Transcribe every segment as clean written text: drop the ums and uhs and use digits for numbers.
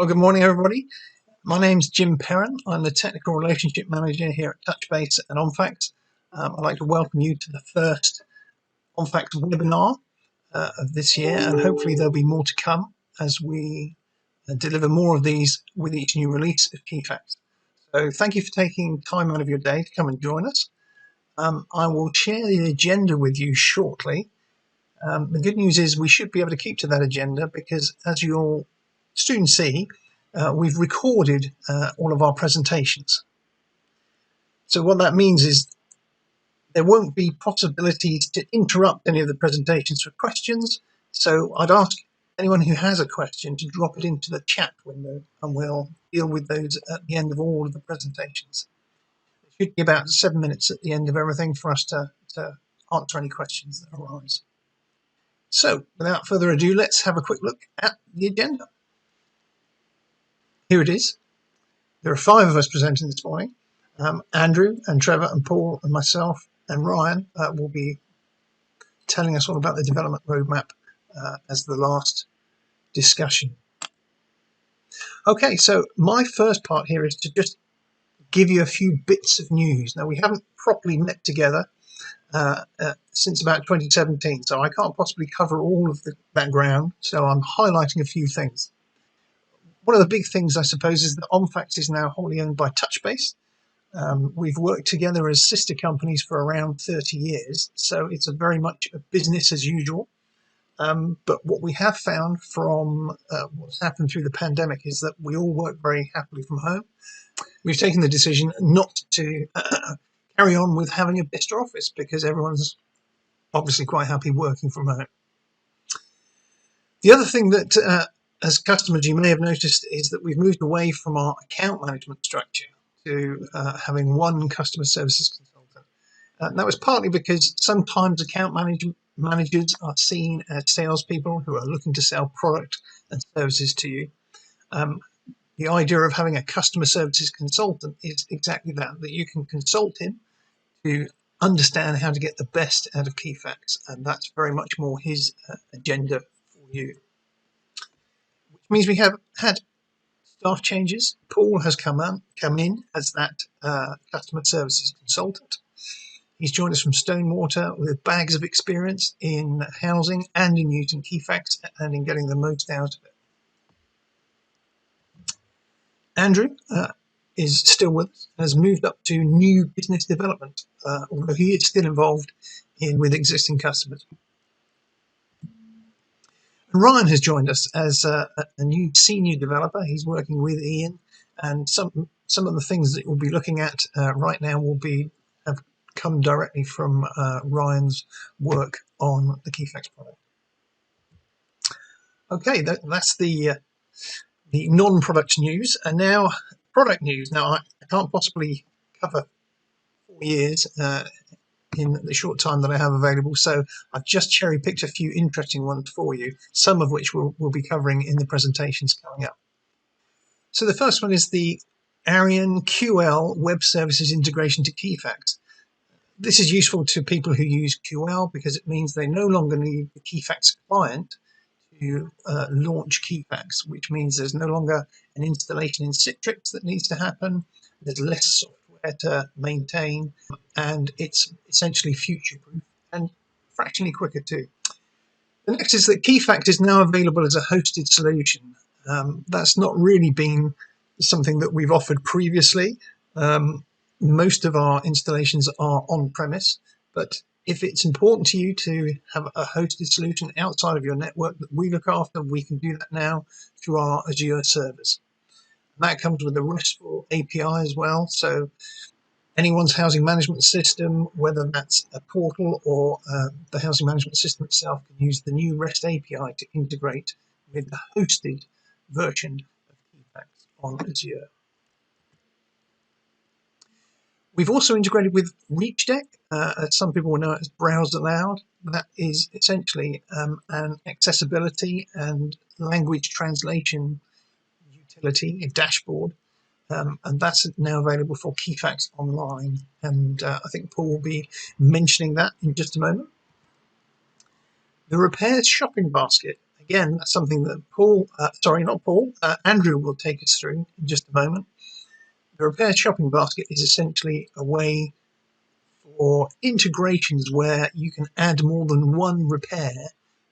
Well, good morning, everybody. My name's Jim Perrin. I'm the Technical Relationship Manager here at TouchBase and OnFacts. I'd like to welcome you to the first OnFacts webinar of this year, and hopefully there'll be more to come as we deliver more of these with each new release of KeyFacts. So thank you for taking time out of your day to come and join us. I will share the agenda with you shortly. The good news is we should be able to keep to that agenda because, as you'll soon see, we've recorded all of our presentations. So what that means is there won't be possibilities to interrupt any of the presentations for questions. So I'd ask anyone who has a question to drop it into the chat window and we'll deal with those at the end of all of the presentations. It should be about 7 minutes at the end of everything for us to answer any questions that arise. So without further ado, let's have a quick look at the agenda. Here it is. There are 5 of us presenting this morning. Andrew and Trevor and Paul and myself and Ryan will be telling us all about the development roadmap as the last discussion. Okay, so my first part here is to just give you a few bits of news. Now, we haven't properly met together since about 2017, so I can't possibly cover all of that ground, so I'm highlighting a few things. One of the big things, I suppose, is that OnFacts is now wholly owned by TouchBase. We've worked together as sister companies for around 30 years, so it's very much a business as usual. But what we have found from what's happened through the pandemic is that we all work very happily from home. We've taken the decision not to carry on with having a Bicester office because everyone's obviously quite happy working from home. The other thing that, as customers, you may have noticed is that we've moved away from our account management structure to having one customer services consultant. That was partly because sometimes account managers are seen as salespeople who are looking to sell product and services to you. The idea of having a customer services consultant is exactly that you can consult him to understand how to get the best out of KeyFacts, and that's very much more his agenda for you. Which means we have had staff changes. Paul has come in as that customer services consultant. He's joined us from Stonewater with bags of experience in housing and in using KeyFacts and in getting the most out of it. Andrew is still with us, has moved up to new business development, although he is still involved with existing customers. Ryan has joined us as a new senior developer. He's working with Ian, and some of the things that we'll be looking at right now have come directly from Ryan's work on the KeyFacts product. Okay, that's the non-product news, and now product news. Now, I can't possibly cover 4 years in the short time that I have available, so I've just cherry-picked a few interesting ones for you, some of which we'll be covering in the presentations coming up. So the first one is the Arian QL Web Services integration to KeyFacts. This is useful to people who use QL because it means they no longer need the KeyFacts client to launch KeyFacts, which means there's no longer an installation in Citrix that needs to happen. There's less software to maintain, and it's essentially future-proof and fractionally quicker too. The next is that KeyFacts is now available as a hosted solution. That's not really been something that we've offered previously. Most of our installations are on-premise, but if it's important to you to have a hosted solution outside of your network that we look after, we can do that now through our Azure servers. And that comes with a RESTful API as well, so anyone's housing management system, whether that's a portal or the housing management system itself, can use the new REST API to integrate with the hosted version of KeyFacts on Azure. We've also integrated with ReachDeck, as some people will know it as Browse Aloud. That is essentially an accessibility and language translation utility, a dashboard, and that's now available for KeyFacts Online. And I think Paul will be mentioning that in just a moment. The repairs shopping basket. again, that's something that Andrew will take us through in just a moment. The repair shopping basket is essentially a way for integrations where you can add more than one repair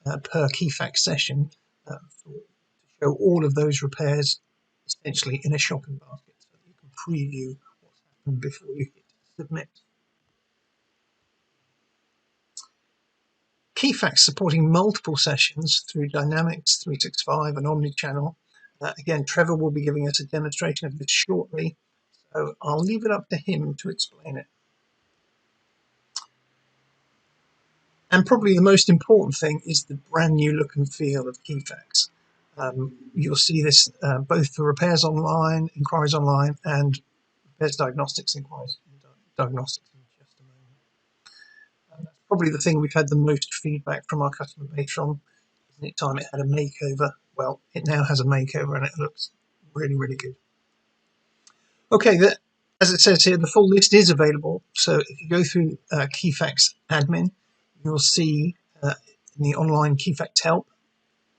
per Keyfax session to show all of those repairs essentially in a shopping basket, so that you can preview what's happened before you hit submit. Keyfax supporting multiple sessions through Dynamics 365 and Omnichannel. Again, Trevor will be giving us a demonstration of this shortly, so I'll leave it up to him to explain it. And probably the most important thing is the brand new look and feel of Keyfax. You'll see this both for repairs online, inquiries online, and repairs diagnostics inquiries diagnostics in just a moment. That's probably the thing we've had the most feedback from our customer base from. Isn't it time it had a makeover? Well, it now has a makeover and it looks really, really good. Okay, as it says here, the full list is available. So if you go through Keyfax admin, you'll see in the online Keyfax help,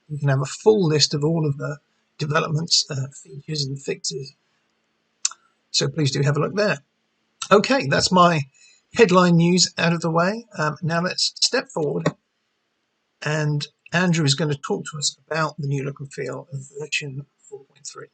you can have a full list of all of the developments, features and fixes. So please do have a look there. Okay, that's my headline news out of the way. Now let's step forward, and Andrew is going to talk to us about the new look and feel of version 4.3.